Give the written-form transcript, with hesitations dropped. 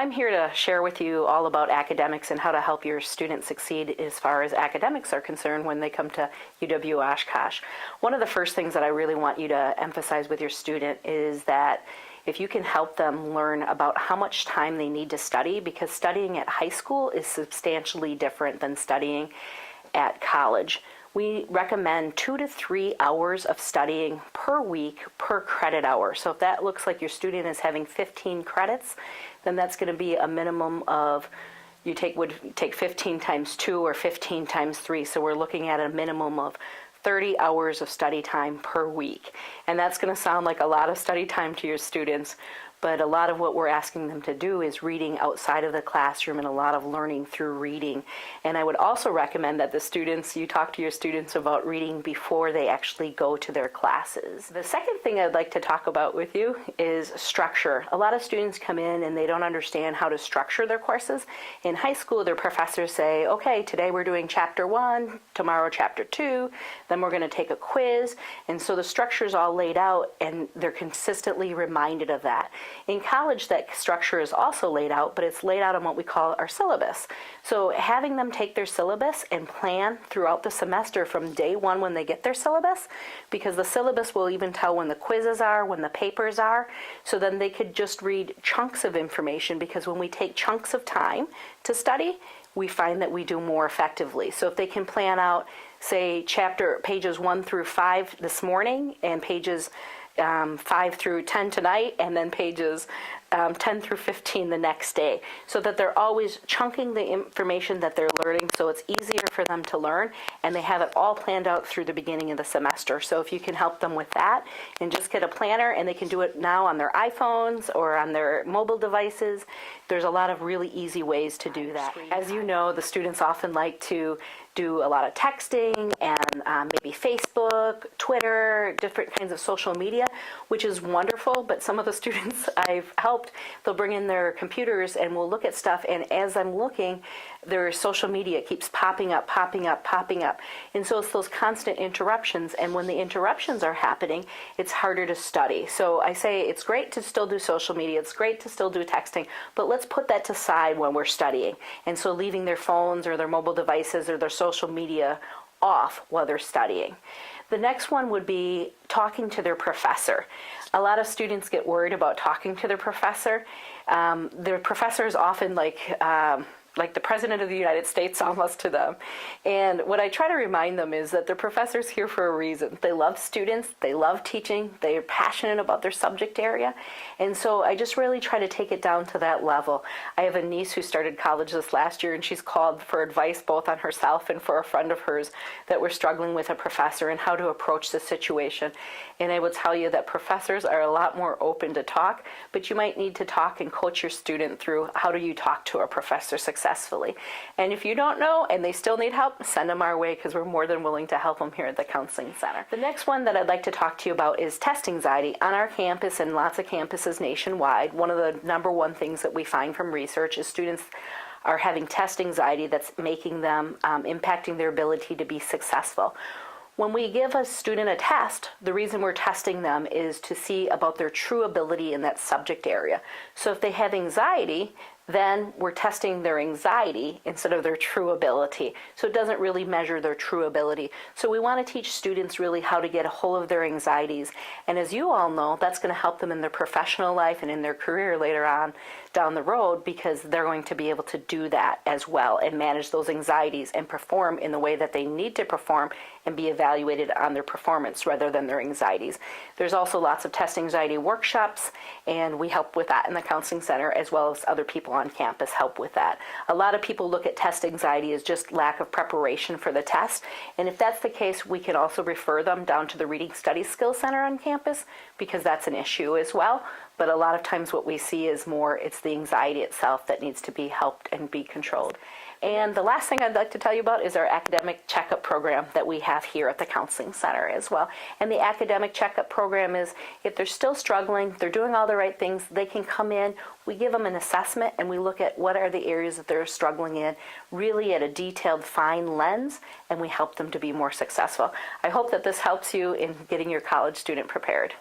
I'm here to share with you all about academics and how to help your students succeed as far as academics are concerned when they come to UW-Oshkosh. One of the first things that I really want you to emphasize with your student is that if you can help them learn about how much time they need to study, because studying at high school is substantially different than studying at college. We recommend 2 to 3 hours of studying per week per credit hour. So if that looks like your student is having 15 credits, then that's going to be a minimum of, would take 15 times 2 or 15 times 3. So we're looking at a minimum of 30 hours of study time per week. And that's going to sound like a lot of study time to your students, but a lot of what we're asking them to do is reading outside of the classroom and a lot of learning through reading. And I would also recommend that you talk to your students about reading before they actually go to their classes. The second thing I'd like to talk about with you is structure. A lot of students come in and they don't understand how to structure their courses. In high school, their professors say, okay, today we're doing chapter 1, tomorrow chapter 2, then we're going to take a quiz. And so the structure is all laid out and they're consistently reminded of that. In college, that structure is also laid out, but it's laid out on what we call our syllabus. So having them take their syllabus and plan throughout the semester from day 1 when they get their syllabus, because the syllabus will even tell when the quizzes are, when the papers are, so then they could just read chunks of information, because when we take chunks of time to study, we find that we do more effectively. So if they can plan out, say, pages 1 through 5 this morning and pages 5 through 10 tonight, and then pages 10 through 15 the next day, so that they're always chunking the information that they're learning so it's easier for them to learn, and they have it all planned out through the beginning of the semester. So if you can help them with that and just get a planner, and they can do it now on their iPhones or on their mobile devices, there's a lot of really easy ways to do that. As you know, the students often like to do a lot of texting and maybe Facebook, Twitter, different kinds of social media, which is wonderful, but some of the students I've helped, they'll bring in their computers and we'll look at stuff, and as I'm looking, their social media keeps popping up. And so it's those constant interruptions, and when the interruptions are happening, it's harder to study. So I say it's great to still do social media, it's great to still do texting, but let's put that to side when we're studying. And so leaving their phones or their mobile devices or their social media off while they're studying. The next one would be talking to their professor. A lot of students get worried about talking to their professor. Their professor is often like the President of the United States almost to them. And what I try to remind them is that the professor's here for a reason. They love students, they love teaching, they're passionate about their subject area. And so I just really try to take it down to that level. I have a niece who started college this last year, and she's called for advice both on herself and for a friend of hers that were struggling with a professor and how to approach the situation. And I will tell you that professors are a lot more open to talk, but you might need to talk and coach your student through how do you talk to a professor successfully. And if you don't know and they still need help, send them our way, because we're more than willing to help them here at the Counseling Center. The next one that I'd like to talk to you about is test anxiety. On our campus and lots of campuses nationwide, one of the number one things that we find from research is students are having test anxiety that's making them, impacting their ability to be successful. When we give a student a test, the reason we're testing them is to see about their true ability in that subject area. So if they have anxiety, then we're testing their anxiety instead of their true ability. So it doesn't really measure their true ability. So we want to teach students really how to get a hold of their anxieties. And as you all know, that's going to help them in their professional life and in their career later on down the road, because they're going to be able to do that as well and manage those anxieties and perform in the way that they need to perform and be evaluated on their performance rather than their anxieties. There's also lots of test anxiety workshops, and we help with that in the Counseling Center, as well as other people on campus help with that. A lot of people look at test anxiety as just lack of preparation for the test, and if that's the case, we can also refer them down to the Reading Studies Skills Center on campus, because that's an issue as well. But a lot of times what we see is it's the anxiety itself that needs to be helped and be controlled. And the last thing I'd like to tell you about is our academic checkup program that we have here at the Counseling Center as well. And the academic checkup program is, if they're still struggling, they're doing all the right things, they can come in, we give them an assessment, and we look at what are the areas that they're struggling in, really at a detailed, fine lens, and we help them to be more successful. I hope that this helps you in getting your college student prepared.